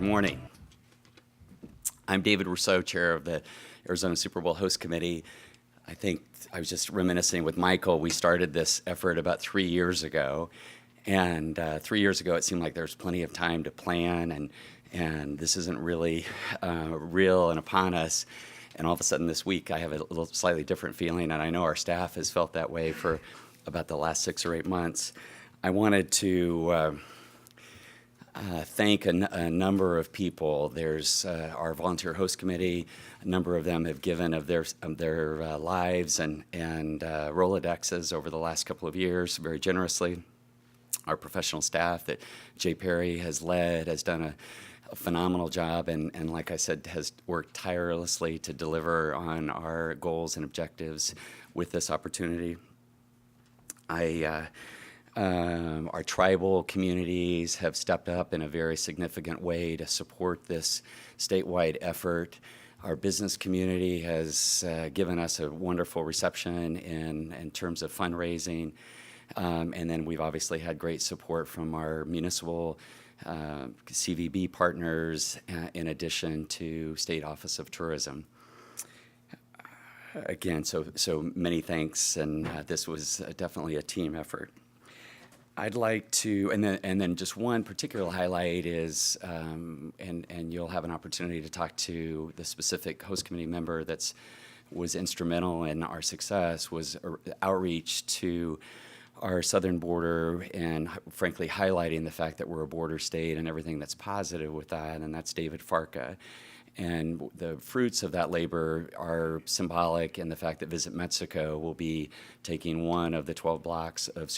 Good morning. I'm David Rousseau, chair of the Arizona Super Bowl Host Committee. I think I was just reminiscing with Michael. We started this effort about 3 years ago. And 3 years ago, it seemed like there was plenty of time to plan, and this isn't really real and upon us. And all of a sudden this week, I have a little slightly different feeling, and I know our staff has felt that way for about the last 6 or 8 months. I wanted to thank a number of people. There's our volunteer host committee. A number of them have given of their lives and Rolodexes over the last couple of years very generously. Our professional staff that Jay Perry has led has done a phenomenal job, and like I said, has worked tirelessly to deliver on our goals and objectives with this opportunity. Our tribal communities have stepped up in a very significant way to support this statewide effort. Our business community has given us a wonderful reception in terms of fundraising. And then we've obviously had great support from our municipal CVB partners, in addition to State Office of Tourism. Again, so many thanks, and this was definitely a team effort. I'd like to, and then just one particular highlight is, and you'll have an opportunity to talk to the specific host committee member was instrumental in our success, was outreach to our southern border and frankly highlighting the fact that we're a border state and everything that's positive with that, and that's David Farka. And the fruits of that labor are symbolic in the fact that Visit Mexico will be taking one of the 12 blocks of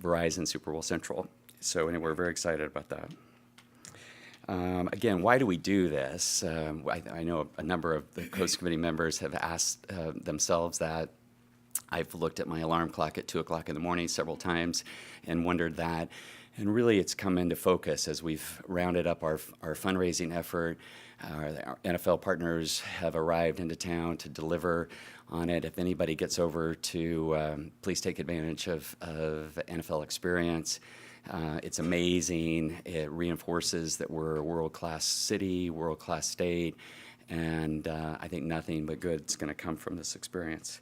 Verizon Super Bowl Central. So anyway, we're very excited about that. Again, why do we do this? I know a number of the host committee members have asked themselves that. I've looked at my alarm clock at 2 o'clock in the morning several times and wondered that. And really it's come into focus as we've rounded up our fundraising effort. Our NFL partners have arrived into town to deliver on it. If anybody gets over to, please take advantage of NFL Experience. It's amazing. It reinforces that we're a world-class city, world-class state, and I think nothing but good's going to come from this experience.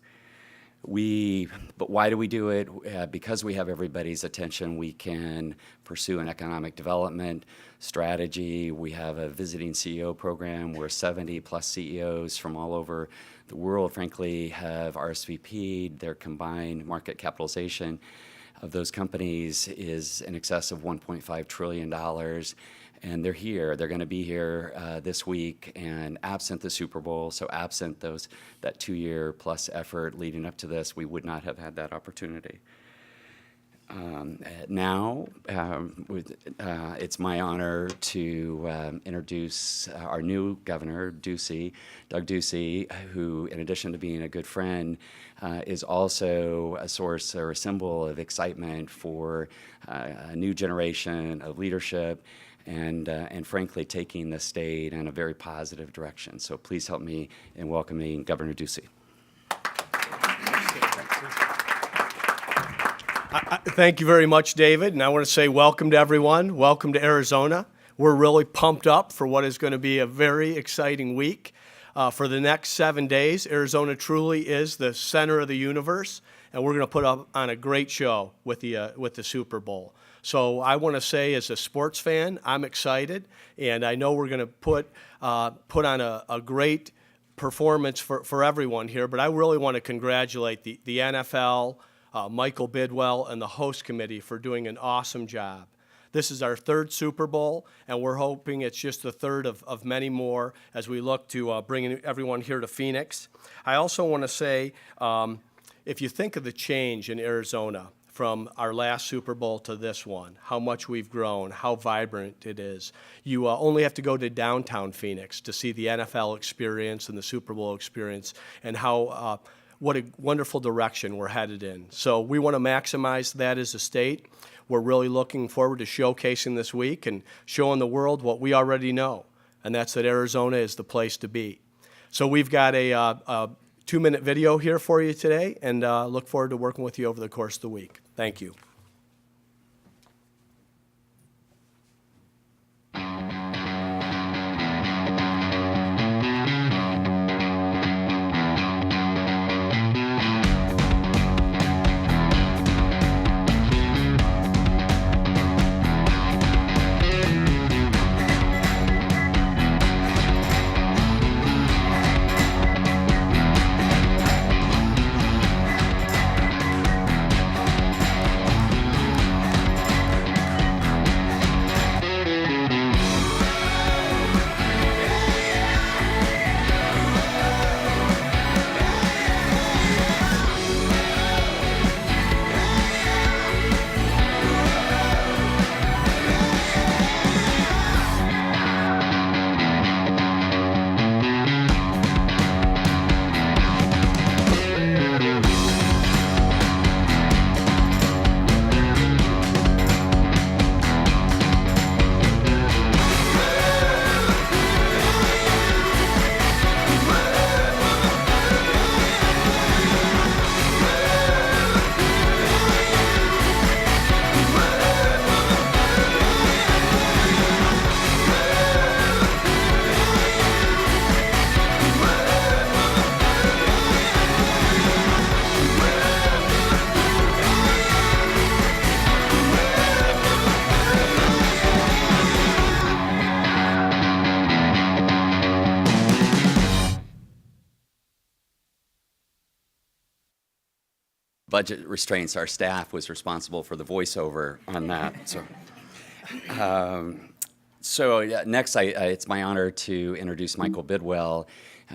But why do we do it? Because we have everybody's attention, we can pursue an economic development strategy. We have a visiting CEO program where 70 plus CEOs from all over the world, frankly, have RSVP'd. Their combined market capitalization of those companies is in excess of $1.5 trillion. And they're here. They're going to be here this week, and absent the Super Bowl, so absent that 2-year plus effort leading up to this, we would not have had that opportunity. Now, it's my honor to introduce our new governor, Doug Ducey, who, in addition to being a good friend, is also a source or a symbol of excitement for a new generation of leadership, and frankly, taking the state in a very positive direction. So please help me in welcoming Governor Ducey. Thank you very much, David, and I want to say welcome to everyone. Welcome to Arizona. We're really pumped up for what is going to be a very exciting week. For the next 7 days, Arizona truly is the center of the universe, and we're going to put on a great show with the Super Bowl. So I want to say, as a sports fan, I'm excited, and I know we're going to put on a great performance for everyone here, but I really want to congratulate the NFL, Michael Bidwell, and the host committee for doing an awesome job. This is our 3rd Super Bowl, and we're hoping it's just the 3rd of many more as we look to bringing everyone here to Phoenix. I also want to say, if you think of the change in Arizona from our last Super Bowl to this one, how much we've grown, how vibrant it is. You only have to go to downtown Phoenix to see the NFL experience and the Super Bowl experience, and how what a wonderful direction we're headed in. So we want to maximize that as a state. We're really looking forward to showcasing this week and showing the world what we already know, and that's that Arizona is the place to be. So we've got a 2-minute video here for you today, and look forward to working with you over the course of the week. Thank you. budget restraints, our staff was responsible for the voiceover on that. Next, it's my honor to introduce Michael Bidwell.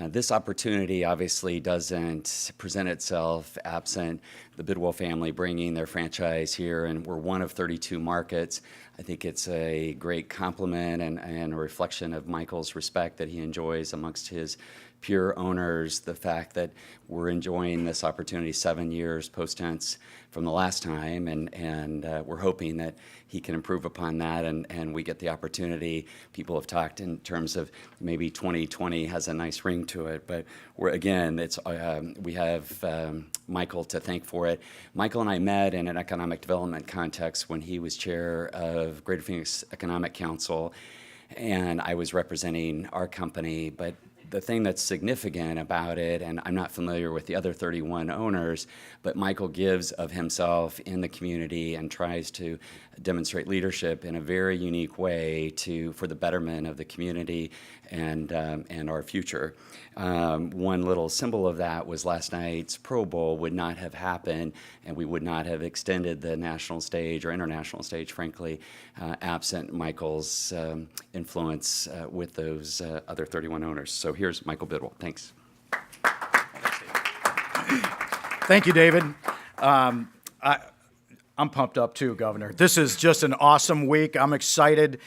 This opportunity obviously doesn't present itself absent the Bidwell family bringing their franchise here, and we're one of 32 markets. I think it's a great compliment and a reflection of Michael's respect that he enjoys amongst his peer owners, the fact that we're enjoying this opportunity 7 years post-tense from the last time, and we're hoping that he can improve upon that, and we get the opportunity. People have talked in terms of maybe 2020 has a nice ring to it, but we have Michael to thank for it. Michael and I met in an economic development context when he was chair of Greater Phoenix Economic Council, and I was representing our company, but the thing that's significant about it, and I'm not familiar with the other 31 owners, but Michael gives of himself in the community and tries to demonstrate leadership in a very unique way for the betterment of the community and our future. One little symbol of that was last night's Pro Bowl would not have happened, and we would not have extended the national stage or international stage, frankly, absent Michael's influence with those other 31 owners. So here's Michael Bidwell. Thanks. Thank you, David. I'm pumped up too, Governor. This is just an awesome week. I'm excited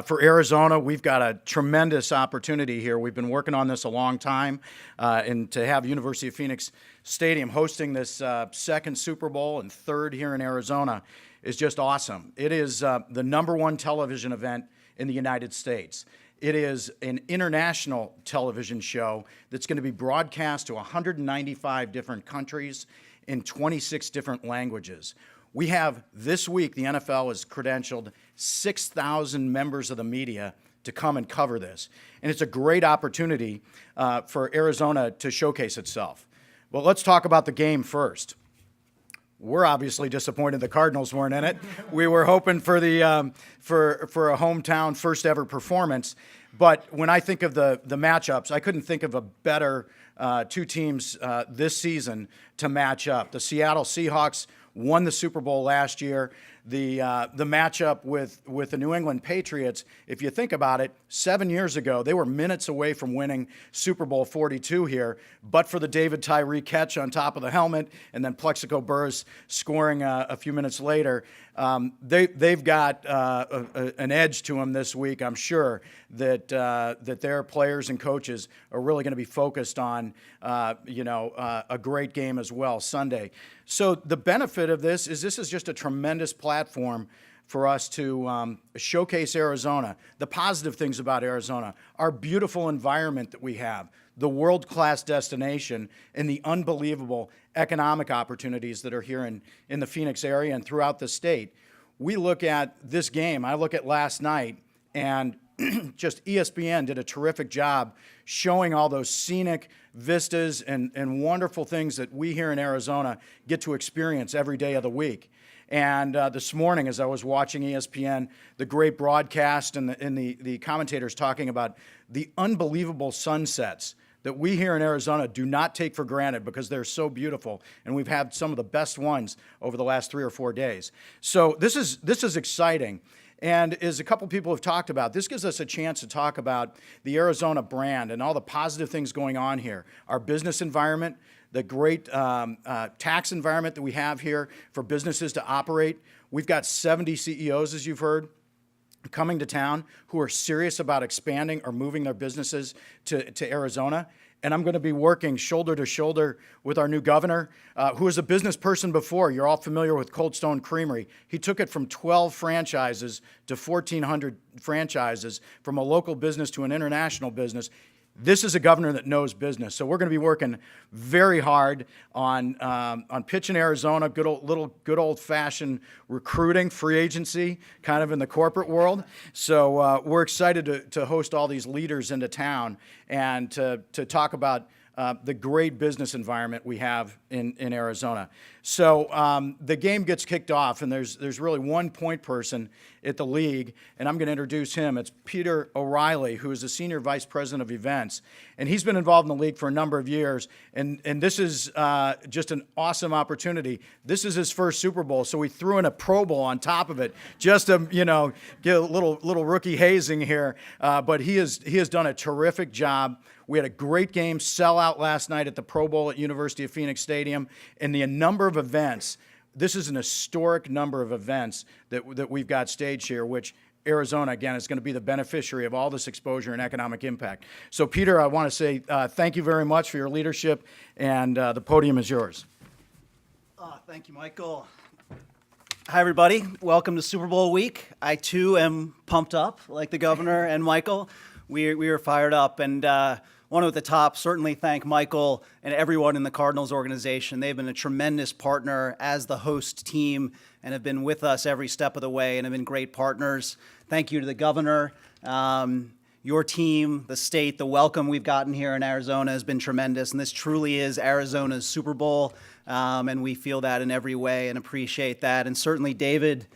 for Arizona. We've got a tremendous opportunity here. We've been working on this a long time, and to have University of Phoenix Stadium hosting this second Super Bowl and third here in Arizona is just awesome. It is the #1 television event in the United States. It is an international television show that's going to be broadcast to 195 different countries in 26 different languages. We have this week, the NFL has credentialed 6,000 members of the media to come and cover this. And it's a great opportunity for Arizona to showcase itself. Well, let's talk about the game first. We're obviously disappointed the Cardinals weren't in it. We were hoping for for a hometown first ever performance. But when I think of the matchups, I couldn't think of a better two teams this season to match up. The Seattle Seahawks won the Super Bowl last year. The matchup with the New England Patriots, if you think about it, 7 years ago, they were minutes away from winning Super Bowl 42 here, but for the David Tyree catch on top of the helmet and then Plexico Burress scoring a few minutes later. They've got an edge to them this week. I'm sure that their players and coaches are really going to be focused on a great game as well Sunday. So the benefit of this is just a tremendous platform for us to showcase Arizona, the positive things about Arizona, our beautiful environment that we have, the world-class destination, and the unbelievable economic opportunities that are here in the Phoenix area and throughout the state. We look at this game, I look at last night, and just ESPN did a terrific job showing all those scenic vistas and wonderful things that we here in Arizona get to experience every day of the week. And this morning, as I was watching ESPN, the great broadcast and the commentators talking about the unbelievable sunsets that we here in Arizona do not take for granted because they're so beautiful, and we've had some of the best ones over the last 3 or 4 days. So this is exciting. And as a couple people have talked about, this gives us a chance to talk about the Arizona brand and all the positive things going on here. Our business environment, the great tax environment that we have here for businesses to operate. We've got 70 CEOs, as you've heard, coming to town who are serious about expanding or moving their businesses to Arizona. And I'm going to be working shoulder to shoulder with our new governor, who was a business person before. You're all familiar with Cold Stone Creamery. He took it from 12 franchises to 1,400 franchises, from a local business to an international business. This is a governor that knows business. So we're going to be working very hard on pitching Arizona, good old-fashioned recruiting, free agency, kind of in the corporate world. So we're excited to host all these leaders into town and to talk about the great business environment we have in Arizona. So the game gets kicked off, and there's really one point person at the league, and I'm going to introduce him. It's Peter O'Reilly, who is the Senior Vice President of Events, and he's been involved in the league for a number of years, and this is just an awesome opportunity. This is his first Super Bowl, so we threw in a Pro Bowl on top of it, just to get a little rookie hazing here. But he has done a terrific job. We had a great game, sellout last night at the Pro Bowl at University of Phoenix Stadium, and the number of events. This is an historic number of events that we've got staged here, which Arizona, again, is going to be the beneficiary of all this exposure and economic impact. So, Peter, I want to say thank you very much for your leadership, and the podium is yours. Thank you, Michael. Hi, everybody. Welcome to Super Bowl week. I, too, am pumped up, like the governor and Michael. We are fired up, and want to at the top certainly thank Michael and everyone in the Cardinals organization. They've been a tremendous partner as the host team and have been with us every step of the way and have been great partners. Thank you to the governor, your team, the state. The welcome we've gotten here in Arizona has been tremendous, and this truly is Arizona's Super Bowl, and we feel that in every way and appreciate that. And certainly, David,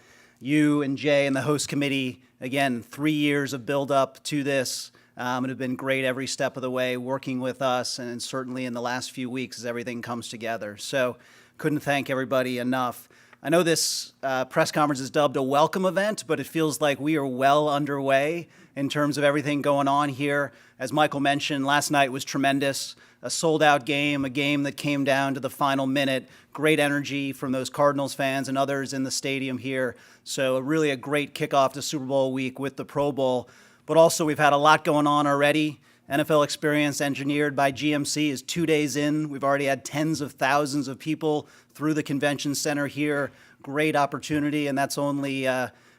you and Jay and the host committee, again, 3 years of build-up to this. And have been great every step of the way, working with us, and certainly in the last few weeks as everything comes together. So couldn't thank everybody enough. I know this press conference is dubbed a welcome event, but it feels like we are well underway in terms of everything going on here. As Michael mentioned, last night was tremendous. A sold-out game, a game that came down to the final minute. Great energy from those Cardinals fans and others in the stadium here. So really a great kickoff to Super Bowl week with the Pro Bowl. But also, we've had a lot going on already. NFL Experience, engineered by GMC, is 2 days in. We've already had tens of thousands of people through the convention center here. Great opportunity, and that's only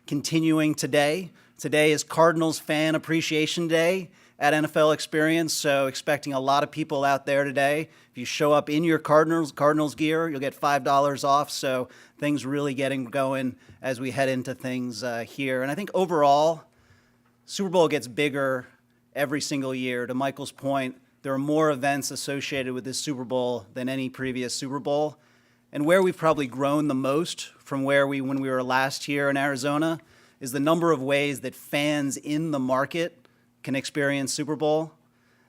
continuing today. Today is Cardinals Fan Appreciation Day at NFL Experience, so expecting a lot of people out there today. If you show up in your Cardinals gear, you'll get $5 off, so things really getting going as we head into things here. And I think overall, Super Bowl gets bigger every single year. To Michael's point, there are more events associated with this Super Bowl than any previous Super Bowl. And where we've probably grown the most from when we were last here in Arizona is the number of ways that fans in the market can experience Super Bowl.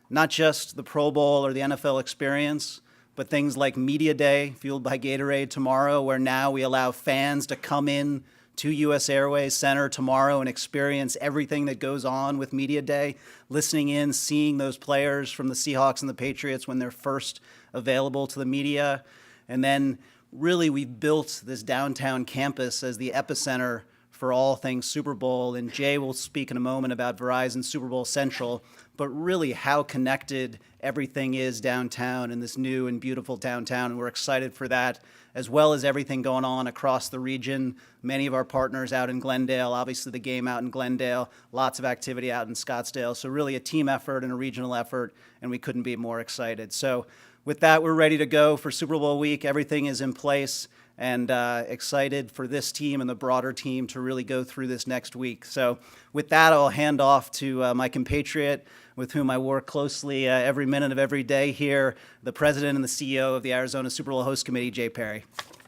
Not just the Pro Bowl or the NFL Experience, but things like Media Day, fueled by Gatorade tomorrow, where now we allow fans to come in to U.S. Airways Center tomorrow and experience everything that goes on with Media Day, listening in, seeing those players from the Seahawks and the Patriots when they're first available to the media. And then really we've built this downtown campus as the epicenter for all things Super Bowl. And Jay will speak in a moment about Verizon Super Bowl Central, but really how connected everything is downtown in this new and beautiful downtown. And we're excited for that, as well as everything going on across the region. Many of our partners out in Glendale, obviously the game out in Glendale, lots of activity out in Scottsdale. So really a team effort and a regional effort, and we couldn't be more excited. So with that, we're ready to go for Super Bowl week. Everything is in place, and excited for this team and the broader team to really go through this next week. So with that, I'll hand off to my compatriot, with whom I work closely every minute of every day here, the president and the CEO of the Arizona Super Bowl Host Committee, Jay Perry.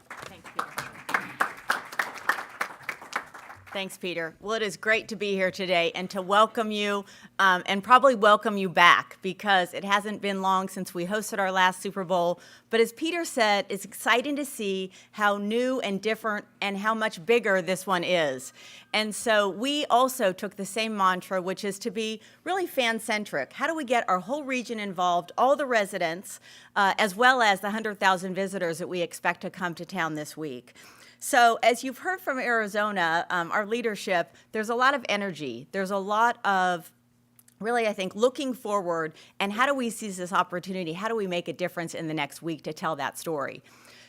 Thanks, Peter. Thanks, Peter. Well, it is great to be here today and to welcome you and probably welcome you back, because it hasn't been long since we hosted our last Super Bowl. But as Peter said, it's exciting to see how new and different and how much bigger this one is. And so we also took the same mantra, which is to be really fan-centric. How do we get our whole region involved, all the residents, as well as the 100,000 visitors that we expect to come to town this week? So as you've heard from Arizona, our leadership, there's a lot of energy. There's a lot of really, I think, looking forward, and how do we seize this opportunity? How do we make a difference in the next week to tell that story?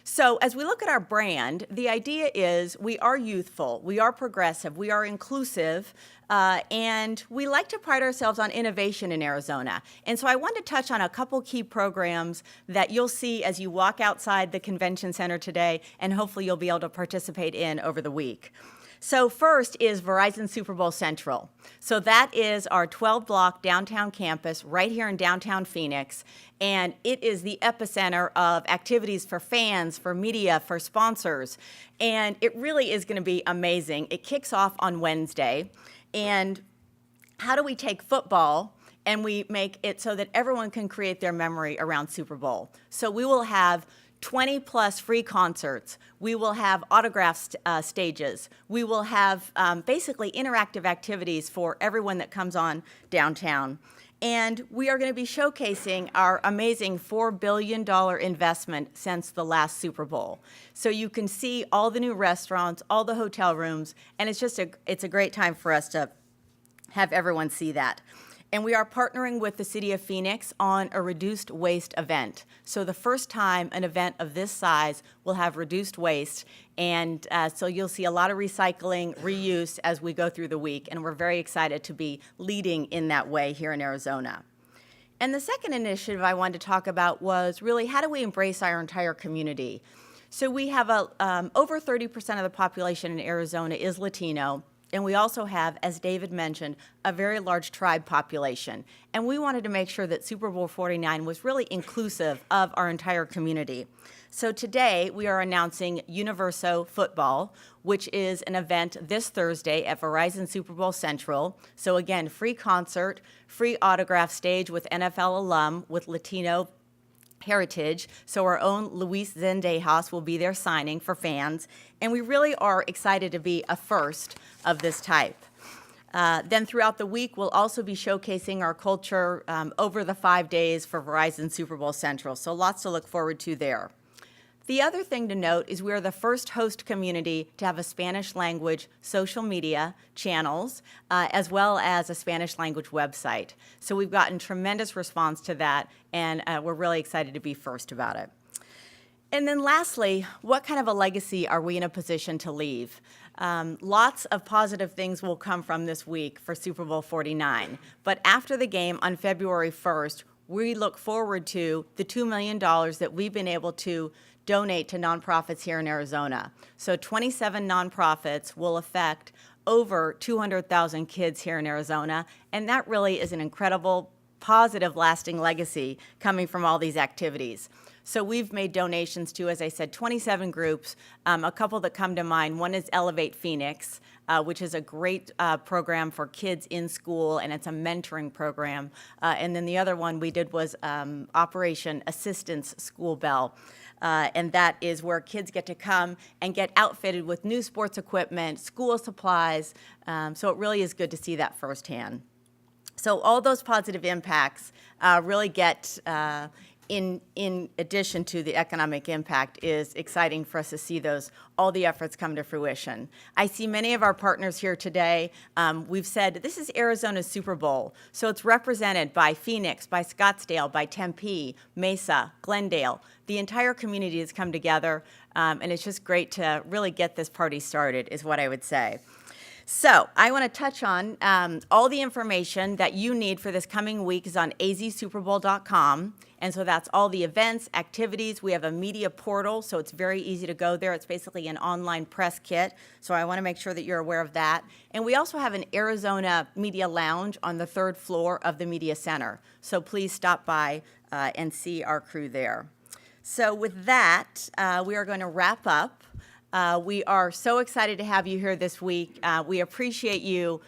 So as we look at our brand, the idea is we are youthful, we are progressive, we are inclusive, and we like to pride ourselves on innovation in Arizona. And so I want to touch on a couple key programs that you'll see as you walk outside the convention center today, and hopefully you'll be able to participate in over the week. So first is Verizon Super Bowl Central. So that is our 12-block downtown campus right here in downtown Phoenix, and it is the epicenter of activities for fans, for media, for sponsors, and it really is going to be amazing. It kicks off on Wednesday, and how do we take football and we make it so that everyone can create their memory around Super Bowl? So we will have 20-plus free concerts. We will have autograph stages. We will have basically interactive activities for everyone that comes on downtown. And we are going to be showcasing our amazing $4 billion investment since the last Super Bowl. So you can see all the new restaurants, all the hotel rooms, and it's a great time for us to have everyone see that. And we are partnering with the City of Phoenix on a reduced waste event. So the first time an event of this size will have reduced waste. And so you'll see a lot of recycling, reuse as we go through the week. And we're very excited to be leading in that way here in Arizona. And the second initiative I wanted to talk about was really how do we embrace our entire community? So we have over 30% of the population in Arizona is Latino. And we also have, as David mentioned, a very large tribe population. And we wanted to make sure that Super Bowl 49 was really inclusive of our entire community. So today we are announcing Universo Football, which is an event this Thursday at Verizon Super Bowl Central. So again, free concert, free autograph stage with NFL alum with Latino heritage. So our own Luis Zendejas will be there signing for fans. And we really are excited to be a first of this type. Then throughout the week, we'll also be showcasing our culture over the 5 days for Verizon Super Bowl Central. So lots to look forward to there. The other thing to note is we are the first host community to have a Spanish language social media channels, as well as a Spanish language website. So we've gotten tremendous response to that, and we're really excited to be first about it. And then lastly, what kind of a legacy are we in a position to leave? Lots of positive things will come from this week for Super Bowl 49. But after the game on February 1st, we look forward to the $2 million that we've been able to donate to nonprofits here in Arizona. So 27 nonprofits will affect over 200,000 kids here in Arizona, and that really is an incredible, positive, lasting legacy coming from all these activities. So we've made donations to, as I said, 27 groups. A couple that come to mind, one is Elevate Phoenix, which is a great program for kids in school, and it's a mentoring program. And then the other one we did was Operation Assistance School Bell. And that is where kids get to come and get outfitted with new sports equipment, school supplies. So it really is good to see that firsthand. So all those positive impacts really get, in addition to the economic impact, is exciting for us to see all the efforts come to fruition. I see many of our partners here today. We've said this is Arizona's Super Bowl. So it's represented by Phoenix, by Scottsdale, by Tempe, Mesa, Glendale. The entire community has come together, and it's just great to really get this party started, is what I would say. So I want to touch on all the information that you need for this coming week is on azsuperbowl.com. And so that's all the events, activities. We have a media portal, so it's very easy to go there. It's basically an online press kit. So I want to make sure that you're aware of that. And we also have an Arizona Media Lounge on the 3rd floor of the Media Center. So please stop by and see our crew there. So with that, we are going to wrap up. We are so excited to have you here this week. We appreciate you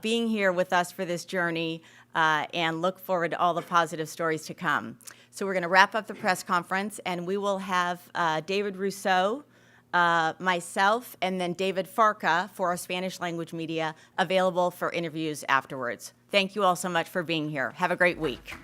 being here with us for this journey and look forward to all the positive stories to come. So we're going to wrap up the press conference, and we will have David Rousseau, myself, and then David Farca for our Spanish language media available for interviews afterwards. Thank you all so much for being here. Have a great week.